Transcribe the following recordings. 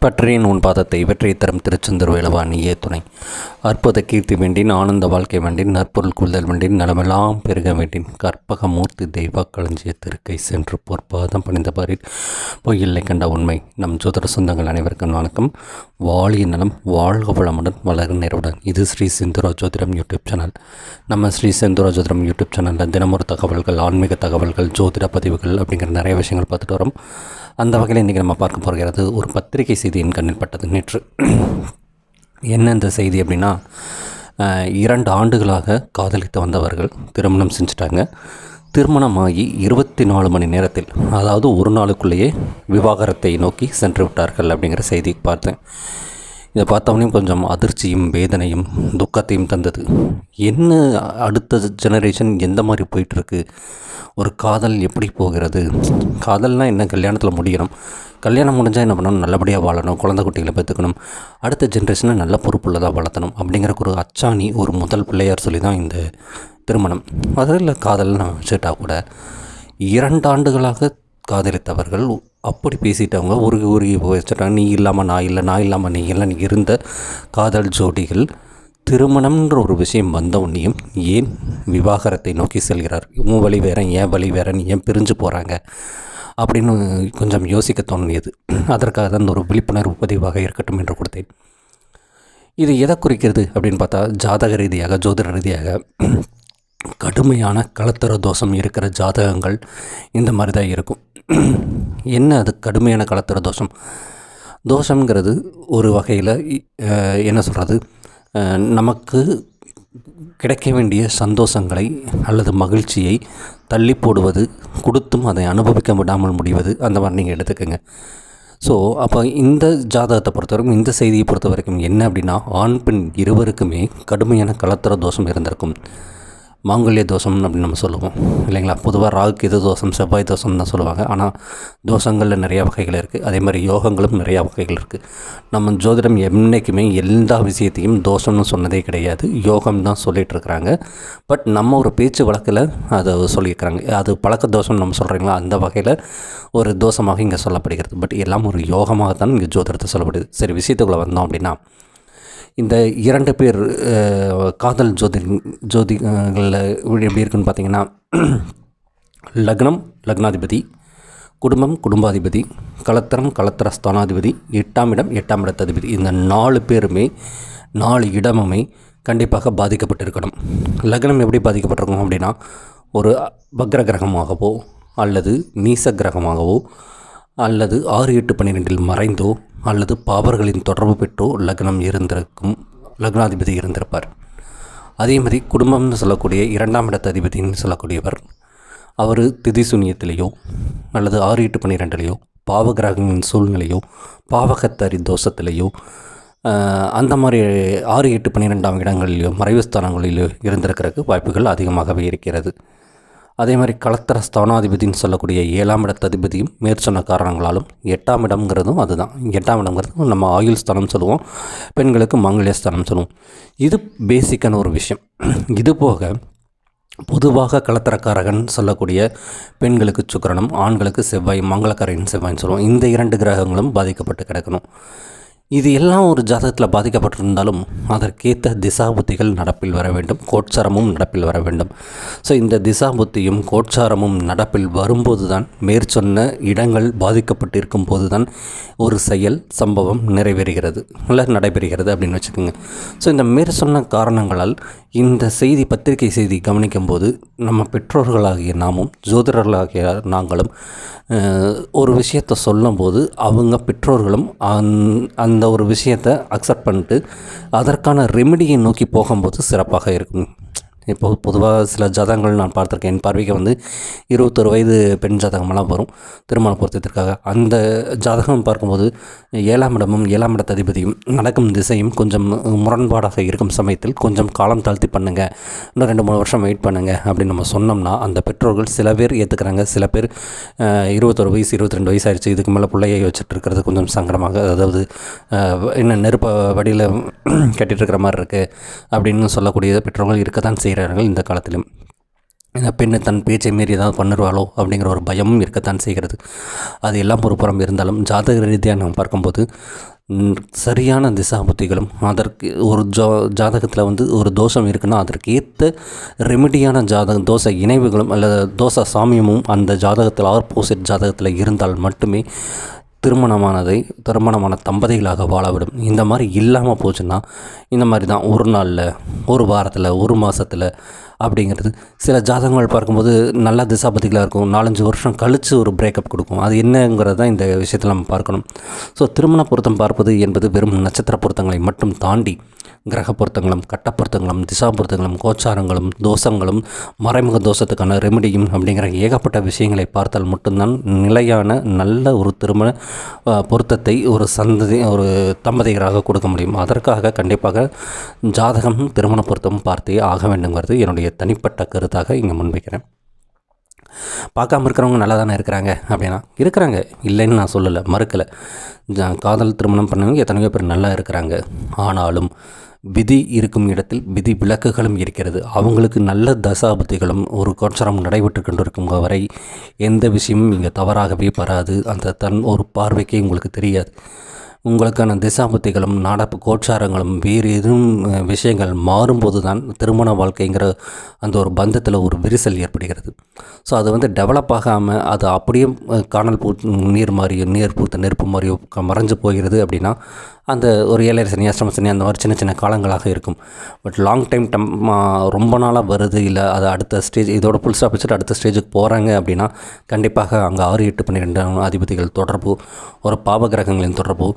பற்றியின் உன் பாதத்தை வெற்றியை தரும் திருச்செந்தூர் வேலவா நீயே துணை. அற்புத கீர்த்தி வேண்டின் ஆனந்த வாழ்க்கை வேண்டின் நற்பொருள் கொள்தல் வேண்டின் நலமெல்லாம் பெருக வேண்டின் கற்பகமூர்த்தி தெய்வ களஞ்சிய திருக்கை சென்று பொற்பாதம் பணிந்தபாரில் பொய்யில்லை கண்ட உண்மை. நம் ஜோதிட சொந்தங்கள் அனைவருக்கும் வணக்கம். வாழிய நலம் வாழ்க வளமுடன் வளர நிறைவுடன். இது ஸ்ரீ செந்தூரா ஜோதிடம் யூடியூப் சேனல். நம்ம ஸ்ரீ செந்தூரா ஜோதிடம் யூடியூப் சேனலில் தினமொரு தகவல்கள், ஆன்மீக தகவல்கள், ஜோதிட பதிவுகள் அப்படிங்கிற நிறைய விஷயங்கள் பார்த்துட்டு வரோம். அந்த வகையில் இன்றைக்கி நம்ம பார்க்க போகிறது ஒரு பத்திரிகை செய்தி என் கண்ணில் பட்டது நேற்று. என்ன இந்த செய்தி அப்படின்னா, 2 ஆண்டுகளாக காதலித்து வந்தவர்கள் திருமணம் செஞ்சுட்டாங்க. திருமணமாகி 24 மணி நேரத்தில், அதாவது ஒரு நாளுக்குள்ளேயே விவாகரத்தை நோக்கி சென்று விட்டார்கள் அப்படிங்கிற செய்தி பார்த்தேன். இதை பார்த்தவனையும் கொஞ்சம் அதிர்ச்சியும் வேதனையும் துக்கத்தையும் தந்தது. என்ன அடுத்த ஜெனரேஷன் எந்த மாதிரி போயிட்டுருக்கு, ஒரு காதல் எப்படி போகிறது, காதல்னால் என்ன, கல்யாணத்தில் முடியணும், கல்யாணம் முடிஞ்சால் என்ன பண்ணணும், நல்லபடியாக வாழணும், குழந்தை குட்டிகளை பெற்றுக்கணும், அடுத்த ஜென்ரேஷனை நல்ல பொறுப்புள்ளதாக வளர்த்தணும் அப்படிங்கிற ஒரு அச்சாணி, ஒரு முதல் பிள்ளையார் சொல்லி தான் இந்த திருமணம். அதில் காதல் நான் வச்சுட்டா கூட 2 ஆண்டுகளாக காதலித்தவர்கள் அப்படி பேசிட்டவங்க உருகி வச்சுட்டாங்க. நீ இல்லாமல் நான் இல்லை, நான் இல்லாமல் நீ இல்லை, நீ இருந்த காதல் ஜோடிகள் திருமணம்ன்ற ஒரு விஷயம் வந்தவுடனேயும் ஏன் விவாகரத்தை நோக்கி செல்கிறார், உன் வழி வேற ஏன் வழி வேறன்னு ஏன் பிரிஞ்சு போகிறாங்க அப்படின்னு கொஞ்சம் யோசிக்க தோன்றியது. அதற்காக தான் ஒரு விழிப்புணர்வு பதிவாக இருக்கட்டும் என்று கொடுத்தேன். இது எதை குறிக்கிறது அப்படின்னு பார்த்தா, ஜாதக ரீதியாக, ஜோதிட ரீதியாக கடுமையான கலத்தர தோஷம் இருக்கிற ஜாதகங்கள் இந்த மாதிரி தான் இருக்கும். என்ன அது கடுமையான கலத்தர தோஷம்? தோஷங்கிறது ஒரு வகையில் என்ன சொல்கிறது, நமக்கு கிடைக்க வேண்டிய சந்தோஷங்களை அல்லது மகிழ்ச்சியை தள்ளி போடுவது, கொடுத்தும் அதை அனுபவிக்க விடாமல் முடிவது, அந்த மாதிரி நீங்கள் எடுத்துக்கோங்க. ஸோ அப்போ இந்த ஜாதகத்தை பொறுத்த வரைக்கும், இந்த செய்தியை பொறுத்த வரைக்கும் என்ன அப்படின்னா, ஆண் பெண் இருவருக்குமே கடுமையான கலத்தர தோஷம் இருந்திருக்கும். மாங்கல்ய தோஷம் அப்படின்னு நம்ம சொல்லுவோம் இல்லைங்களா. பொதுவாக ராகு எது தோஷம், செவ்வாய் தோஷம் தான் சொல்லுவாங்க. ஆனால் தோஷங்களில் நிறையா வகைகள் இருக்குது. அதே மாதிரி யோகங்களும் நிறையா வகைகள் இருக்குது. நம்ம ஜோதிடம் என்றைக்குமே எல்லா விஷயத்தையும் தோஷம்னு சொன்னதே கிடையாது, யோகம் தான் சொல்லிகிட்டு இருக்கிறாங்க. பட் நம்ம ஒரு பேச்சு வழக்கில் அதை சொல்லியிருக்கிறாங்க. அது பழக்க தோஷம் நம்ம சொல்கிறீங்களா, அந்த வகையில் ஒரு தோஷமாக இங்கே சொல்லப்படுகிறது. பட் எல்லாம் ஒரு யோகமாக தான் இங்கே ஜோதிடத்தை சொல்லப்படுது. சரி, விஷயத்துக்குள்ளே வந்தோம் அப்படின்னா, இந்த 2 பேர் காதல் ஜோதிகளில் எப்படி இருக்குன்னு பார்த்தீங்கன்னா, லக்னம் லக்னாதிபதி, குடும்பம் குடும்பாதிபதி, கலத்திர ஸ்தானாதிபதி, 8ஆம் இடம் 8ஆம் இடத்ததிபதி, இந்த 4 பேருமே 4 இடமுமே கண்டிப்பாக பாதிக்கப்பட்டிருக்கணும். லக்னம் எப்படி பாதிக்கப்பட்டிருக்கும் அப்படின்னா, ஒரு வக்ர கிரகமாகவோ அல்லது நீச கிரகமாகவோ அல்லது 6, 8, 12 மறைந்தோ அல்லது பாவர்களின் தொடர்பு பெற்றோ லக்னம் இருந்திருக்கும், லக்னாதிபதி இருந்திருப்பார். அதே மாதிரி குடும்பம்னு சொல்லக்கூடிய 2ஆம் இடத்த அதிபதினு சொல்லக்கூடியவர், அவர் திதி சூன்யத்திலேயோ அல்லது 6, 8, 12லேயோ பாவகிரகங்களின் சூழ்நிலையோ பாவகத்தரி தோஷத்திலேயோ அந்த மாதிரி 6, 8, 12ஆம் இடங்களிலேயோ மறைவு ஸ்தானங்களிலோ இருந்திருக்கிறதுக்கு வாய்ப்புகள் அதிகமாகவே இருக்கிறது. அதே மாதிரி கலத்திர ஸ்தானாதிபதினு சொல்லக்கூடிய 7ஆம் இடத்ததிபதியும் மேற்சொன்ன காரணங்களாலும் 8ஆம் இடம்ங்கிறதும் அதுதான். 8ஆம் இடம்ங்கிறது நம்ம ஆயுள் ஸ்தானம் சொல்லுவோம், பெண்களுக்கு மாங்கல்ய ஸ்தானம் சொல்லுவோம். இது பேசிக்கான ஒரு விஷயம். இது போக பொதுவாக கலத்திரக்காரகன் சொல்லக்கூடிய பெண்களுக்கு சுக்கிரனும் ஆண்களுக்கு செவ்வாய், மங்களக்காரன் செவ்வாய்னு சொல்லுவோம். இந்த 2 கிரகங்களும் பாதிக்கப்பட்டு கிடக்கணும். இது எல்லாம் ஒரு ஜாதகத்தில் பாதிக்கப்பட்டிருந்தாலும் அதற்கேற்ற திசாபுத்திகள் நடப்பில் வர வேண்டும், கோட்சாரமும் நடப்பில் வர வேண்டும். ஸோ இந்த திசாபுத்தியும் கோட்சாரமும் நடப்பில் வரும்போது தான், மேற்சொன்ன இடங்கள் பாதிக்கப்பட்டிருக்கும் போது தான் ஒரு செயல் சம்பவம் நிறைவேறுகிறது இல்லை நடைபெறுகிறது அப்படின்னு வச்சுக்கோங்க. ஸோ இந்த மேற்சொன்ன காரணங்களால் இந்த செய்தி, பத்திரிகை செய்தி கவனிக்கும் போது நம்ம பெற்றோர்களாகிய நாமும் ஜோதிடர்களாகிய நாங்களும் ஒரு விஷயத்தை சொல்லும்போது அவங்க பெற்றோர்களும் அந்த ஒரு விஷயத்தை அக்செப்ட் பண்ணிட்டு அதற்கான ரெமெடியை நோக்கி போகும்போது சிறப்பாக இருக்கும். இப்போது பொதுவாக சில ஜாதகங்கள் நான் பார்த்துருக்கேன். என் பார்வைக்கு 21 வயது பெண் ஜாதகமெல்லாம் வரும் திருமண பொருத்தத்திற்காக. அந்த ஜாதகம் பார்க்கும்போது 7ஆம் இடமும் 7ஆம் இடத்த அதிபதியும் நடக்கும் திசையும் கொஞ்சம் முரண்பாடாக இருக்கும் சமயத்தில் கொஞ்சம் காலம் தாழ்த்தி பண்ணுங்கள், இன்னும் 2-3 வருஷம் வெயிட் பண்ணுங்கள் அப்படின்னு நம்ம சொன்னோம்னா அந்த பெற்றோர்கள் சில பேர் ஏற்றுக்கிறாங்க. சில பேர் 21 வயசு 22 வயசு ஆயிடுச்சு, இதுக்கு மேலே பிள்ளையை வச்சுட்டு இருக்கிறது கொஞ்சம் சங்கடமாக, அதாவது என்ன நெருப்ப வடியில் கட்டிகிட்டு இருக்கிற மாதிரி இருக்குது அப்படின்னு சொல்லக்கூடிய பெற்றோர்கள் இருக்க தான் செய்கிறார்கள் இந்த காலத்திலும். பெண்ணு தன் பேச்சை மீறி ஏதாவது பண்ணிடுவாளோ அப்படிங்கிற ஒரு பயமும் இருக்கத்தான் செய்கிறது. அது எல்லாம் ஒரு புறம் இருந்தாலும் ஜாதக ரீதியாக நம்ம பார்க்கும்போது சரியான திசாபுத்திகளும் அதற்கு ஒரு ஜாதகத்தில் வந்து ஒரு தோஷம் இருக்குன்னா அதற்கு ஏற்ற ரெமிடியான தோசை இணைவுகளும் அல்லது தோசை சாமியமும் அந்த ஜாதகத்தில் ஆப்போசிட் ஜாதகத்தில் இருந்தால் மட்டுமே திருமணமான தம்பதிகளாக வாழவிடும். இந்த மாதிரி இல்லாமல் போச்சுன்னா இந்த மாதிரி தான் ஒரு நாளில், ஒரு வாரத்தில், ஒரு மாதத்தில் அப்படிங்கிறது. சில ஜாதகங்கள் பார்க்கும்போது நல்ல திசாபதிகளாக இருக்கும், 4-5 வருஷம் கழித்து ஒரு பிரேக்கப் கொடுக்கும். அது என்னங்கிறது தான் இந்த விஷயத்தில் நம்ம பார்க்கணும். ஸோ திருமண பொருத்தம் பார்ப்பது என்பது வெறும் நட்சத்திர பொருத்தங்களை மட்டும் தாண்டி கிரக பொருத்தங்களும், கட்ட பொருத்தங்களும், திசா பொருத்தங்களும், கோச்சாரங்களும், தோஷங்களும், மறைமுக தோஷத்துக்கான ரெமிடியும் அப்படிங்கிற ஏகப்பட்ட விஷயங்களை பார்த்தால் மட்டும்தான் நிலையான நல்ல ஒரு திருமண பொருத்தத்தை ஒரு தம்பதிகராக கொடுக்க முடியும். அதற்காக கண்டிப்பாக ஜாதகம், திருமண பொருத்தம் பார்த்தே ஆக வேண்டுங்கிறது என்னுடைய தனிப்பட்ட கருத்தாக இங்கே முன்வைக்கிறேன். பார்க்காம இருக்கிறவங்க நல்லா தானே இருக்கிறாங்க அப்படின்னா இருக்கிறாங்க, இல்லைன்னு நான் சொல்லலை, மறுக்கலை. காதல் திருமணம் பண்ணவங்க எத்தனையோ பேர் நல்லா இருக்கிறாங்க. ஆனாலும் விதி இருக்கும் இடத்தில் விதி விலக்குகளும் இருக்கிறது. அவங்களுக்கு நல்ல தசாபுத்திகளும் ஒரு கோச்சாரம் நடைபெற்று கொண்டிருக்கும் வரை எந்த விஷயமும் இங்கே தவறாகவே வராது. அந்த ஒரு பார்வைக்கே உங்களுக்கு தெரியாது. உங்களுக்கான திசாபுத்திகளும் நடப்பு கோச்சாரங்களும் வேறு எதுவும் விஷயங்கள் மாறும்போது தான் திருமண வாழ்க்கைங்கிற அந்த ஒரு பந்தத்தில் ஒரு விரிசல் ஏற்படுகிறது. ஸோ அது வந்து டெவலப் ஆகாமல் அது அப்படியே காணல் நீர் மாதிரியோ, நீர் பூத்த நெருப்பு மாதிரியோ மறைஞ்சு போகிறது அப்படின்னா அந்த ஒரு 7 சனி, அஷ்டம சனி அந்த மாதிரி சின்ன சின்ன காலங்களாக இருக்கும். பட் லாங் டைம் ரொம்ப நாளாக வருது, இல்லை அது அடுத்த ஸ்டேஜ் இதோட புல் ஸ்டாப் வச்சுட்டு அடுத்த ஸ்டேஜுக்கு போகிறாங்க அப்படின்னா கண்டிப்பாக அங்கே 6, 8, 12 அதிபதிகள் தொடர்பு, ஒரு பாவகிரகங்களின் தொடர்பு,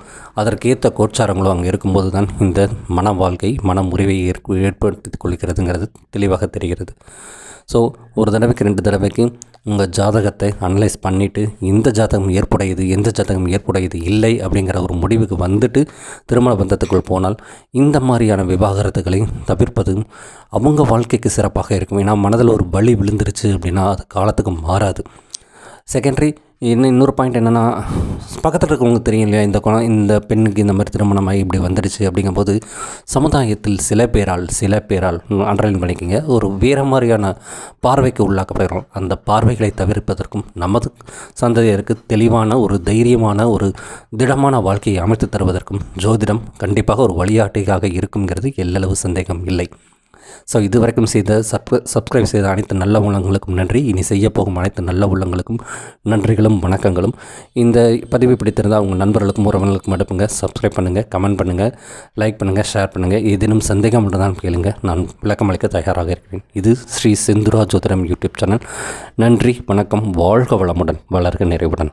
அதற்கேற்ற கோச்சாரங்களும் அங்கே இருக்கும்போது தான் இந்த மன வாழ்க்கை, மன முறிவை ஏற்படுத்தி கொள்கிறதுங்கிறது தெளிவாக தெரிகிறது. ஸோ ஒரு தடவைக்கு 2 தடவைக்கு உங்கள் ஜாதகத்தை அனலைஸ் பண்ணிவிட்டு இந்த ஜாதகம் ஏற்புடையது, எந்த ஜாதகம் ஏற்புடையது இல்லை அப்படிங்கிற ஒரு முடிவுக்கு வந்துட்டு திருமண பந்தத்துக்குள் போனால் இந்த மாதிரியான விவாகரத்துகளை தவிர்ப்பதும் அவங்க வாழ்க்கைக்கு சிறப்பாக இருக்கும். ஏன்னா மனதில் ஒரு வலி விழுந்துருச்சு அப்படின்னா அது காலத்துக்கு மாறாது. செகண்டரி இன்னொரு பாயிண்ட் என்னென்னா, பக்கத்தில் இருக்கவங்க தெரியும் இல்லையா, இந்த பெண்ணுக்கு இந்த மாதிரி திருமணமாகி இப்படி வந்துடுச்சு அப்படிங்கும்போது சமுதாயத்தில் சில பேரால் அண்டர்லைன் பண்ணிக்கோங்க, ஒரு வேறு மாதிரியான பார்வைக்கு உள்ளாக்கப்படுகிறோம். அந்த பார்வைகளை தவிர்ப்பதற்கும் நமது சந்ததியருக்கு தெளிவான ஒரு தைரியமான ஒரு திடமான வாழ்க்கையை அமைத்து தருவதற்கும் ஜோதிடம் கண்டிப்பாக ஒரு வழிகாட்டியாக இருக்குங்கிறது எல்லளவு சந்தேகம் இல்லை. ஸோ இதுவரைக்கும் சப்ஸ்கிரைப் செய்த அனைத்து நல்ல உள்ளங்களுக்கும் நன்றி. இனி செய்யப்போகும் அனைத்து நல்ல உள்ளங்களுக்கும் நன்றிகளும் வணக்கங்களும். இந்த பதிவு பிடித்திருந்தால் உங்கள் நண்பர்களுக்கும் உறவினர்களுக்கும் அனுப்புங்க. சப்ஸ்கிரைப் பண்ணுங்கள், கமெண்ட் பண்ணுங்கள், லைக் பண்ணுங்கள், ஷேர் பண்ணுங்கள். ஏதேனும் சந்தேகம் தான் கேளுங்க, நான் விளக்கம் அளிக்க தயாராக இருக்கிறேன். இது ஸ்ரீ செந்துரா ஜோதிடம் யூடியூப் சேனல். நன்றி, வணக்கம், வாழ்க வளமுடன், வளர்க நிறைவுடன்.